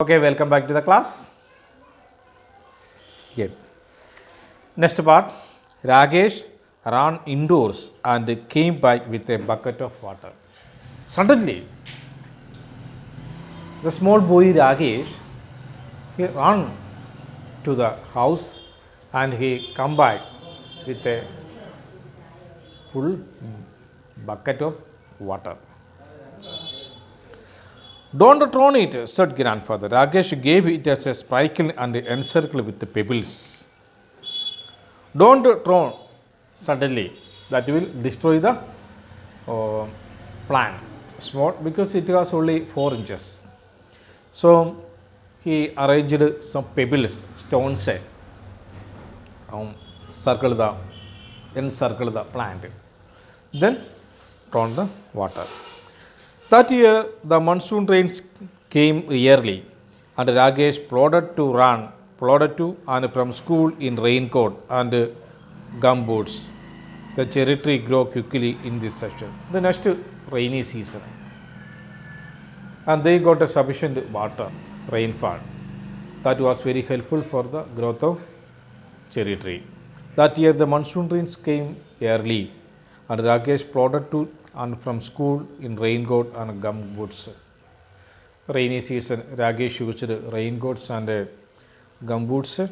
Okay, welcome back to the class. Good. Next part, Rajesh ran indoors and came back with a bucket of water. Suddenly, the small boy Rajesh, he ran to the house and he come back with a full bucket of water. Don't drown it, said grandfather. Rajesh gave it as a sprinkle and encircled with the pebbles. Don't throw suddenly, that will destroy the plant small because it was only 4 inches. So he arranged some pebbles, stones, circle the encircle the plant. Then thrown the water. That year the monsoon rains came yearly, and Rajesh plodded to and from school in raincoat and gumboots. The cherry tree grew quickly in this section. The next rainy season, and they got a sufficient water, rainfall. That was very helpful for the growth of cherry tree. That year the monsoon rains came early, and Rakesh plodded to and from school in raincoat and gumboots. Rainy season, Rakesh used raincoats and gumboots.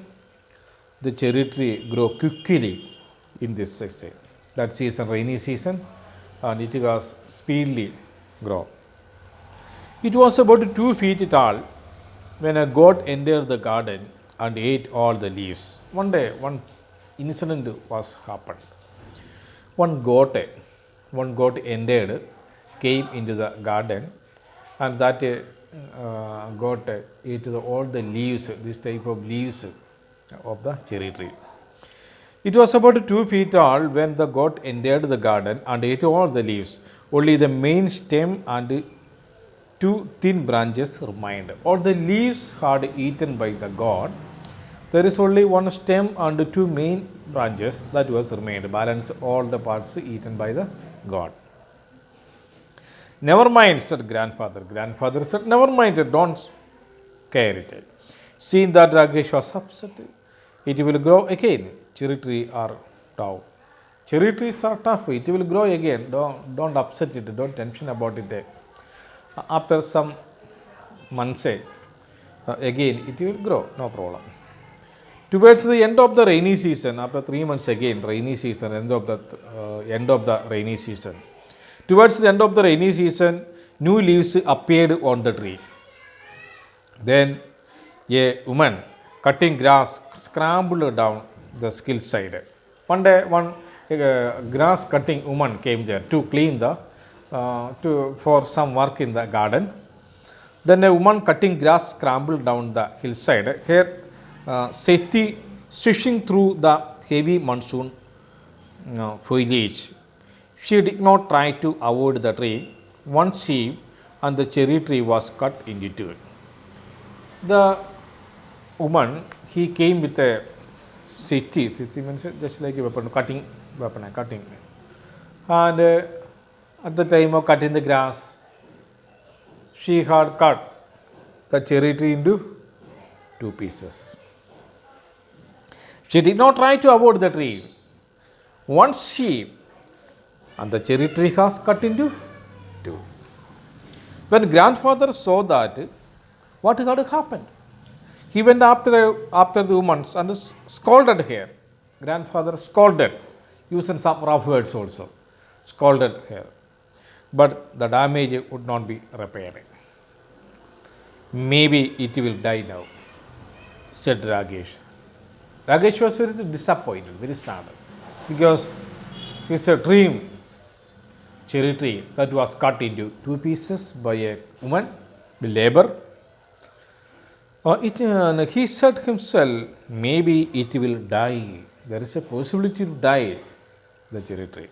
The cherry tree grew quickly in this season. That season, rainy season, and it was speedily grow. It was about 2 feet tall when a goat entered the garden and ate all the leaves. One day, one incident was happened. One goat entered, came into the garden, and that goat ate all the leaves, this type of leaves of the cherry tree. It was about 2 feet tall when the goat entered the garden and ate all the leaves. Only the main stem and 2 thin branches remained. All the leaves had eaten by the goat. There is only one stem and 2 main branches that was remained. Balance all the parts eaten by the goat. Never mind, said grandfather. Grandfather said, never mind, don't care it. Seeing that Rakesh was upset, it will grow again. Cherry trees are tough. Cherry trees are tough. It will grow again. Don't upset it. Don't tension about it. After some months, again it will grow. No problem. Towards the end of the rainy season, after 3 months again, rainy season, end of the rainy season. Towards the end of the rainy season, new leaves appeared on the tree. Then a woman cutting grass scrambled down the hillside. One day, one grass cutting woman came there to clean for some work in the garden. Then a woman cutting grass scrambled down the hillside. Her safety swishing through the heavy monsoon foliage. She did not try to avoid the tree. One sheep and the cherry tree was cut into two. The woman, he came with a seti means just like a weapon, cutting. And at the time of cutting the grass, she had cut the cherry tree into 2 pieces. She did not try to avoid the tree. One sheep and the cherry tree was cut into 2. When grandfather saw that, what had happened? He went after the woman and scolded her. Grandfather scolded, using some rough words also. Scolded her. But the damage would not be repaired. Maybe it will die now, said Rakesh. Rakesh was very disappointed, very sad, because his dream cherry tree that was cut into 2 pieces by a woman, the labor. He said himself, maybe it will die. There is a possibility to die, the cherry tree.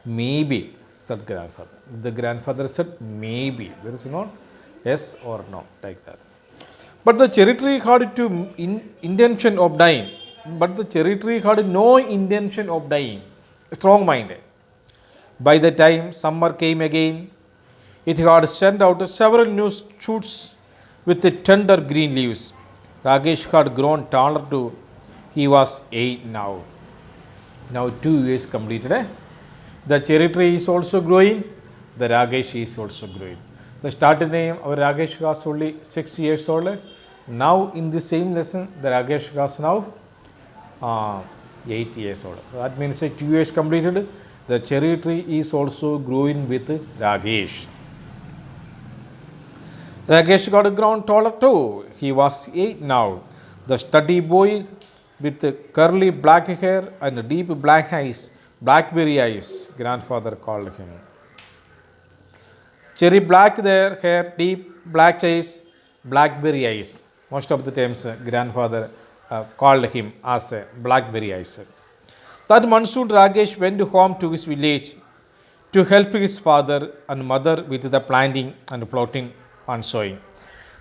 Maybe, said grandfather. The grandfather said, maybe. There is not yes or no, like that. But the cherry tree had intention of dying. But the cherry tree had no intention of dying. Strong minded. By the time summer came again, it had sent out several new shoots with the tender green leaves. Rakesh had grown taller too. He was 8 now. Now 2 years completed. The cherry tree is also growing. The Rakesh is also growing. The starting name our Rakesh was only 6 years old. Now in the same lesson, the Rakesh was now 8 years old. That means 2 years completed. The cherry tree is also growing with Rakesh. Rakesh got grown taller too. He was 8 now. The study boy with curly black hair and deep black eyes, blackberry eyes, grandfather called him. Cherry black their hair, deep black eyes, blackberry eyes. Most of the times grandfather called him as blackberry eyes. That monsoon Rakesh went home to his village to help his father and mother with the planting and plotting and sowing.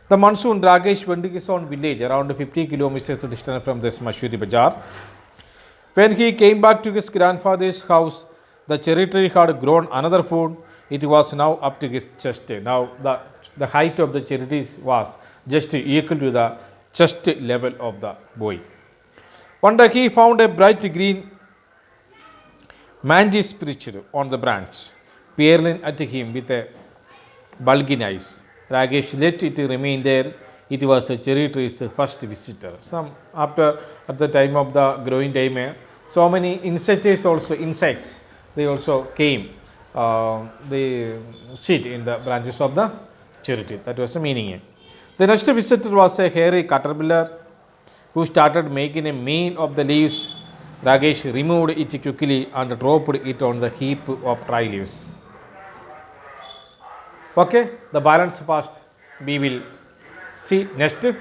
The monsoon Rakesh went to his own village around 50 kilometers distant from this Mashuri Bazaar. When he came back to his grandfather's house, the cherry tree had grown another foot. It was now up to his chest. Now the height of the cherry tree was just equal to the chest level of the boy. One day he found a bright green mantis creature on the branch, peering at him with a bulging eyes. Rakesh let it remain there. It was a cherry tree's first visitor. Some after at the time of the growing time, so many insects they also came. They sit in the branches of the cherry tree. That was the meaning. The next visitor was a hairy caterpillar who started making a meal of the leaves. Rakesh removed it quickly and dropped it on the heap of dry leaves. Okay, the balance past we will see next video.